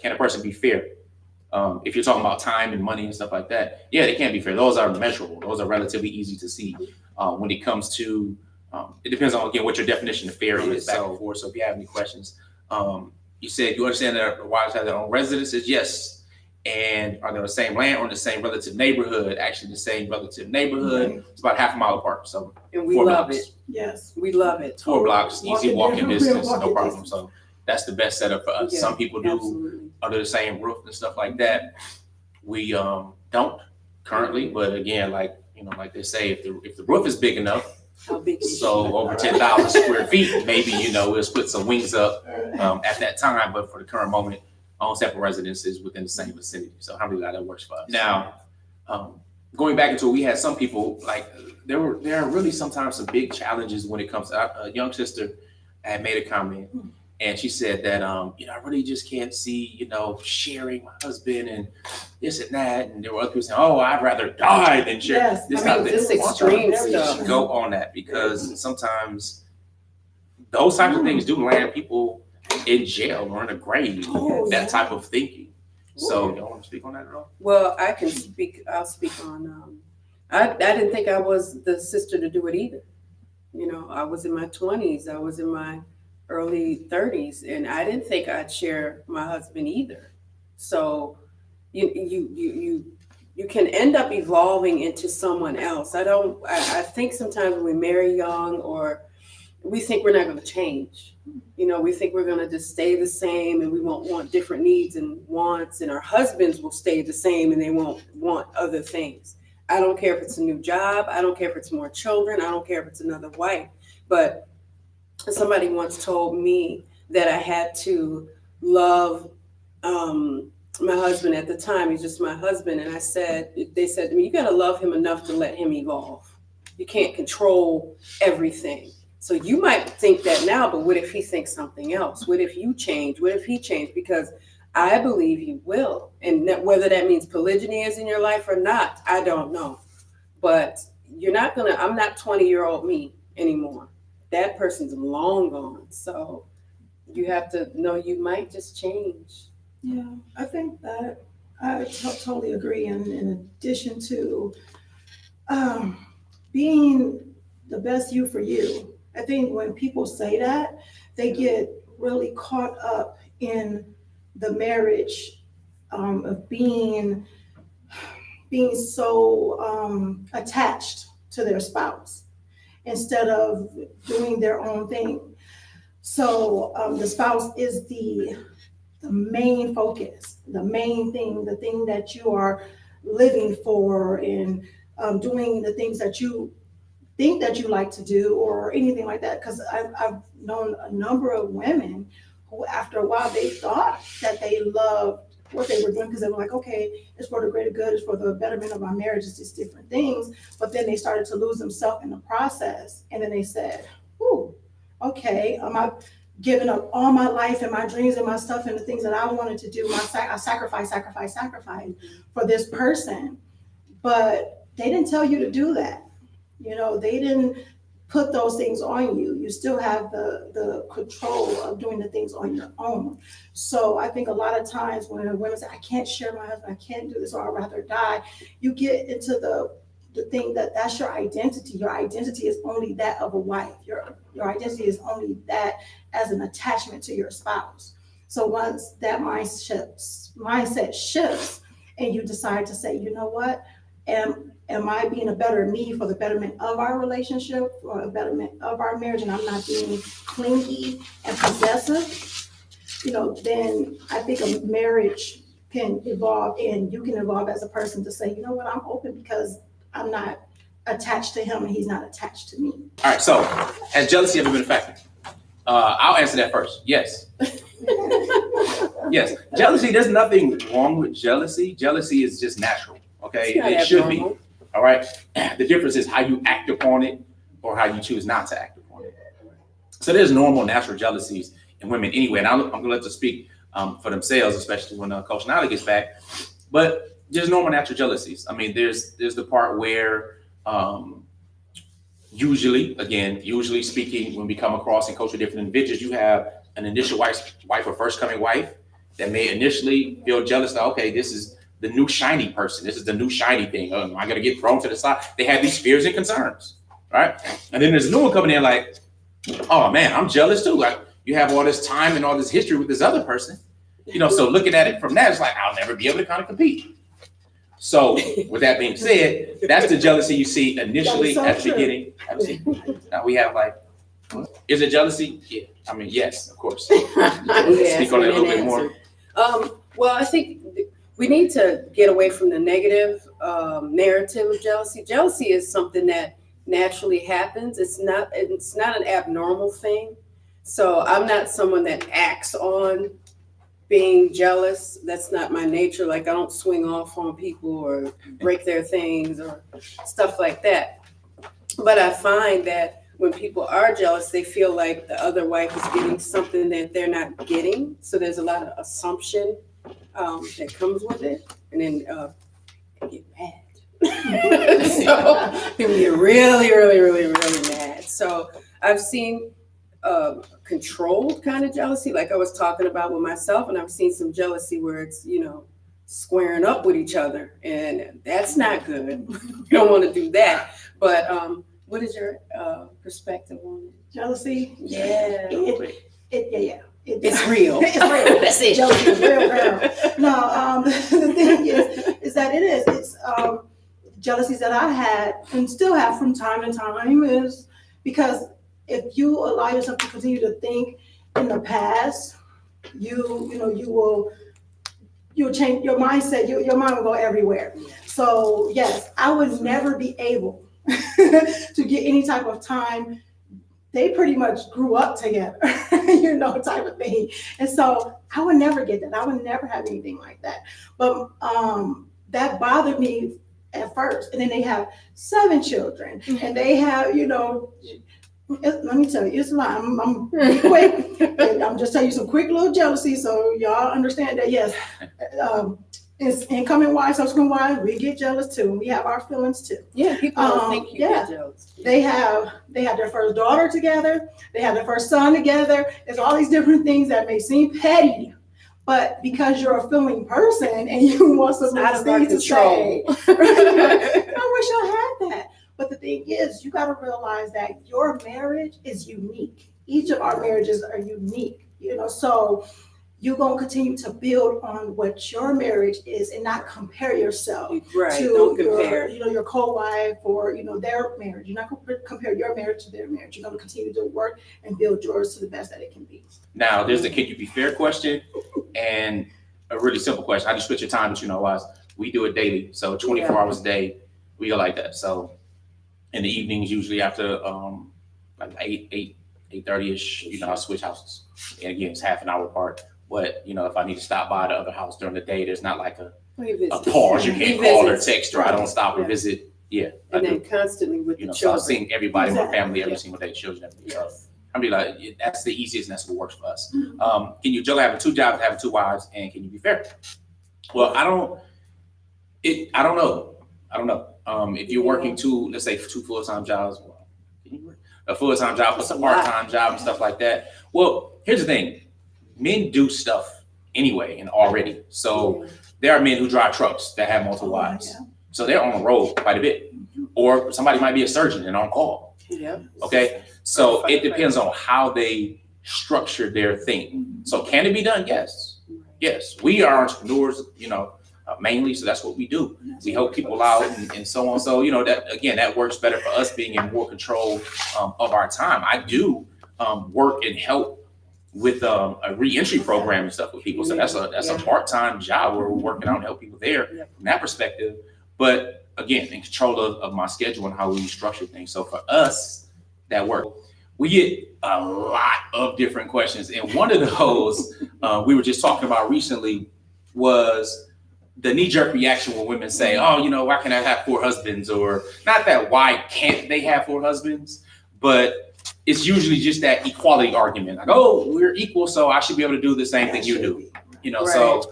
can a person be fair? If you're talking about time and money and stuff like that, yeah, they can't be fair. Those are measurable. Those are relatively easy to see. When it comes to, it depends on, again, what your definition of fair is back and forth. So if you have any questions, you said you understand that the wives have their own residences. Yes. And are they on the same land or in the same relative neighborhood? Actually, the same relative neighborhood. Right. It's about half a mile apart. So and we love it. Yes, we love it. 4 blocks, easy walking distance, no problem. So that's the best setup for us. Yeah, some people do under the same roof and stuff like that. We don't currently, but again, like like they say, if the roof is big enough, so over 10,000 square feet, maybe we'll split some wings up at that time. But for the current moment, own separate residences within the same vicinity. So alhamdulillah, that works for us. Now, going back into it, we had some people like there are really sometimes some big challenges when it comes to a young sister had made a comment. And she said that, I really just can't see, sharing my husband and this and that. And there were other people saying, oh, I'd rather die than share. Yes, this extreme stuff. Go on that, because sometimes those types of things do land people in jail or in a grave, that type of thinking. So y'all want to speak on that at all? Well, I can speak. I'll speak on, I didn't think I was the sister to do it either. I was in my 20s. I was in my early 30s, and I didn't think I'd share my husband either. So you can end up evolving into someone else. I think sometimes when we marry young, or we think we're not going to change. We think we're going to just stay the same, and we won't want different needs and wants, and our husbands will stay the same and they won't want other things. I don't care if it's a new job. I don't care if it's more children. I don't care if it's another wife. But somebody once told me that I had to love my husband at the time. He's just my husband. And they said to me, you got to love him enough to let him evolve. You can't control everything. So you might think that now, but what if he thinks something else? What if you change? What if he changed? Because I believe he will. And whether that means polygyny is in your life or not, I don't know. But I'm not 20-year-old me anymore. That person's long gone. So you have to know you might just change. Yeah, I think that I totally agree. And in addition to being the best you for you, I think when people say that, they get really caught up in the marriage of being so attached to their spouse, instead of doing their own thing. So the spouse is the main focus, the main thing, the thing that you are living for, and doing the things that you think that you like to do, or anything like that. Because I've known a number of women who, after a while, they thought that they loved what they were doing, because they were like, okay, it's for the greater good, it's for the betterment of our marriage, it's just different things. But then they started to lose themselves in the process. And then they said, ooh, okay, I've given up all my life and my dreams and my stuff and the things that I wanted to do. I sacrifice for this person. But they didn't tell you to do that. They didn't put those things on you. You still have the control of doing the things on your own. So I think a lot of times when women say, I can't share my husband, I can't do this, or I'd rather die, you get into the thing that's your identity. Your identity is only that of a wife. Your identity is only that as an attachment to your spouse. So once that mindset shifts, and you decide to say, you know what, am I being a better me for the betterment of our relationship, or a betterment of our marriage, and I'm not being clingy and possessive, then I think a marriage can evolve, and you can evolve as a person to say, you know what, I'm open because I'm not attached to him and he's not attached to me. All right, so has jealousy ever been a factor? I'll answer that first. Yes. Yes. Jealousy, there's nothing wrong with jealousy. Jealousy is just natural. Okay, it should be. All right. The difference is how you act upon it, or how you choose not to act upon it. So there's normal, natural jealousies in women anyway. And I'm going to let them speak for themselves, especially when Coach Nala gets back. But there's normal, natural jealousies. I mean, there's the part where usually speaking, when we come across and coach with different individuals, you have an initial wife or first coming wife, that may initially feel jealous that, okay, this is the new shiny person. This is the new shiny thing. Oh, am I going to get thrown to the side? They have these fears and concerns, right? And then there's a new one coming in like, oh man, I'm jealous too. Like, you have all this time and all this history with this other person. So looking at it from that, it's like, I'll never be able to kind of compete. So with that being said, that's the jealousy you see initially at the beginning. Now we have like, is it jealousy? Yeah. I mean, yes, of course. Speak on it a little bit more. Well, I think we need to get away from the negative narrative of jealousy. Jealousy is something that naturally happens. It's not an abnormal thing. So I'm not someone that acts on being jealous. That's not my nature. Like, I don't swing off on people or break their things or stuff like that. But I find that when people are jealous, they feel like the other wife is getting something that they're not getting. So there's a lot of assumption that comes with it. And then they get mad. So people get really, really, really, really mad. So I've seen controlled kind of jealousy, like I was talking about with myself, and I've seen some jealousy where it's, squaring up with each other, and that's not good. You don't want to do that. But what is your perspective on it? Jealousy? Yeah. It's real. It's real. That's it. Jealousy is real, girl. No, the thing is that it's jealousies that I had and still have from time to time is because if you allow yourself to continue to think in the past, you'll change your mindset. Your mind will go everywhere. So yes, I would never be able to get any type of time. They pretty much grew up together, type of thing. And so I would never get that. I would never have anything like that. But that bothered me at first. And then they have 7 children, and they have, let me tell you, it's a lot. I'm quick. I'm just telling you some quick little jealousy, so y'all understand that. Yes, it's incoming wives, subsequent wives. We get jealous too. We have our feelings too. Yeah, people don't think you get jealous. They have their first daughter together. They have their first son together. There's all these different things that may seem petty, but because you're a feeling person and you want some nice things to say, I wish I had that. But the thing is, you got to realize that your marriage is unique. Each of our marriages are unique, so you're going to continue to build on what your marriage is and not compare yourself to your co-wife or, their marriage. You're not going to compare your marriage to their marriage. You're going to continue to work and build yours to the best that it can be. Now, there's the can you be fair question and a really simple question. I just split your time, but wise. We do it daily. So 24 hours a day, we go like that. So in the evenings, usually after like 8:30ish, I switch houses. And again, it's half an hour apart. But if I need to stop by the other house during the day, there's not like a pause. You can't call or text, or I don't stop or visit. Yeah. And then constantly with the children. So I'm seeing everybody in my family every single day, children every day. So I'm be like, that's the easiest and that's what works for us. Can you juggle having 2 jobs, having 2 wives, and can you be fair? Well, I don't know. If you're working let's say 2 full-time jobs, a full-time job plus a part-time job and stuff like that. Well, here's the thing. Men do stuff anyway and already. So there are men who drive trucks that have multiple wives. So they're on the road quite a bit. Or somebody might be a surgeon and on call. Okay. So it depends on how they structure their thing. So can it be done? Yes. Yes. We are entrepreneurs, mainly. So that's what we do. We help people out and so on. So, that works better for us being in more control of our time. I do work and help with a re-entry program and stuff with people. So that's a part-time job where we're working out and help people there from that perspective. But again, in control of my schedule and how we structure things. So for us, that work. We get a lot of different questions. And one of those we were just talking about recently was the knee-jerk reaction when women say, oh, why can't I have 4 husbands? Or not that why can't they have 4 husbands, but it's usually just that equality argument. Like, oh, we're equal, so I should be able to do the same thing you do. So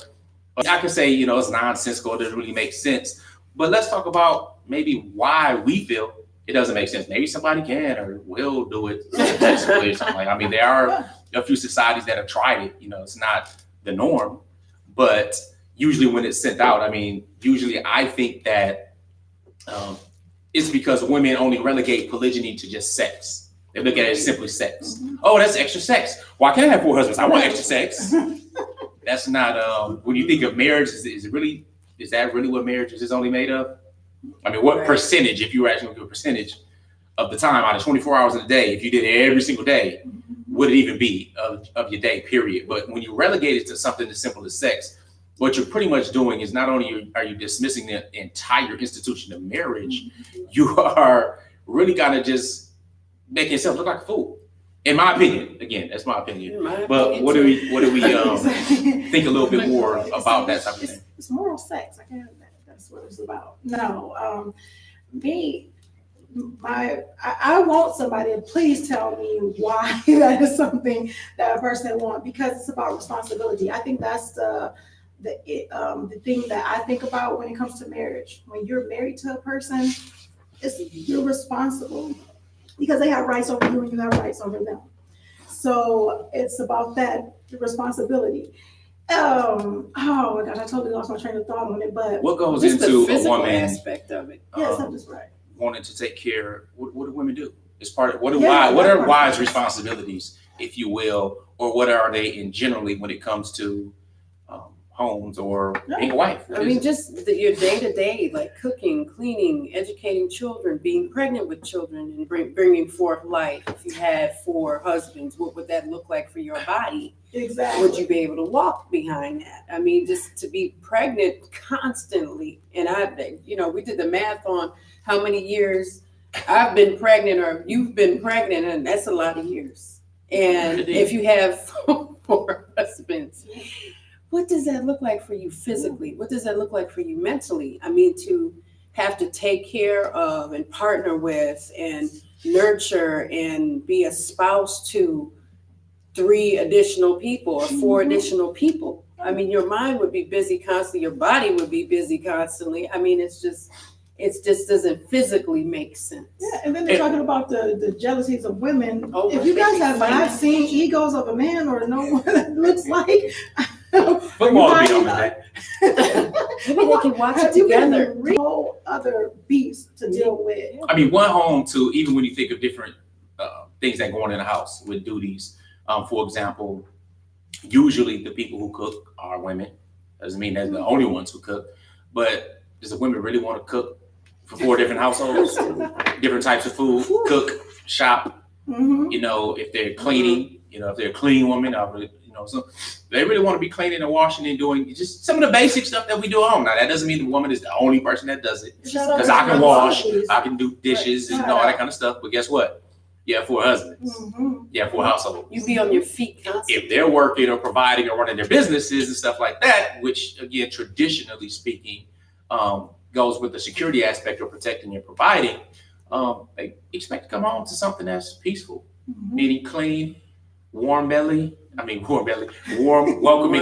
I can say, it's nonsensical, it doesn't really make sense. But let's talk about maybe why we feel it doesn't make sense. Maybe somebody can or will do it successfully or something like that. I mean, there are a few societies that have tried it. It's not the norm. But usually when it's sent out, I mean, usually I think that it's because women only relegate polygyny to just sex. They look at it as simply sex. Oh, that's extra sex. Why can't I have 4 husbands? I want extra sex. That's not, when you think of marriage, is that really what marriage is only made of? I mean, what percentage, if you were actually looking at a percentage of the time out of 24 hours in a day, if you did it every single day, would it even be of your day, period? But when you relegate it to something as simple as sex, what you're pretty much doing is not only are you dismissing the entire institution of marriage, you are really kind of just making yourself look like a fool. In my opinion, again, that's my opinion. But what do we think a little bit more about that type of thing? It's moral sex. I can't. That's what it's about. No, I want somebody to please tell me why that is something that a person wants, because it's about responsibility. I think that's the thing that I think about when it comes to marriage. When you're married to a person, you're responsible because they have rights over you and you have rights over them. So it's about that responsibility. Oh my gosh, I totally lost my train of thought on it. But what goes just into the a woman aspect of it? Yes, I'm just right. Wanting to take care? What do women do? It's part of what are wives' responsibilities, if you will, or what are they in generally when it comes to homes or being a wife? I mean, just your day-to-day, like cooking, cleaning, educating children, being pregnant with children, and bringing forth life. If you had 4 husbands, what would that look like for your body? Exactly. Would you be able to walk behind that? I mean, just to be pregnant constantly. And we did the math on how many years I've been pregnant or you've been pregnant, and that's a lot of years. And if you have 4 husbands, what does that look like for you physically? What does that look like for you mentally? I mean, to have to take care of and partner with and nurture and be a spouse to 3 additional people or 4 additional people. I mean, your mind would be busy constantly. Your body would be busy constantly. I mean, it just doesn't physically make sense. Yeah, and then they're talking about the jealousies of women. Oh, if you guys have not seen Egos of a Man or know what it looks like, football will be on that. Maybe they can watch it together. Whole other beast to deal with. I mean, one home too, even when you think of different things that go on in the house with duties. For example, usually the people who cook are women. Doesn't mean they're the only ones who cook, but does the women really want to cook for 4 different households, different types of food, cook, shop? You know, if they're cleaning, if they're a clean woman, so they really want to be cleaning and washing and doing just some of the basic stuff that we do at home. Now, that doesn't mean the woman is the only person that does it, because I can wash, I can do dishes and all that kind of stuff. But guess what? You have 4 husbands. You have 4 households. You be on your feet constantly. If they're working or providing or running their businesses and stuff like that, which again, traditionally speaking, goes with the security aspect of protecting and providing, they expect to come home to something that's peaceful, meaning clean, warm, welcoming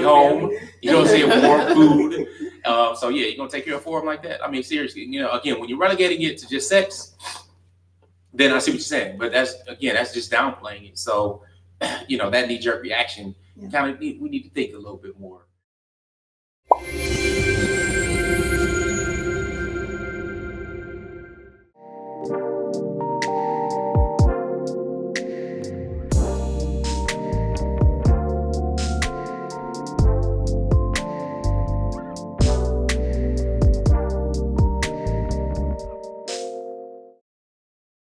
home. You know what I'm saying? Warm food. So yeah, you're gonna take care of 4 of them like that. I mean, seriously, again, when you're relegating it to just sex, then I see what you're saying. But that's just downplaying it. So, that knee-jerk reaction, we need to think a little bit more.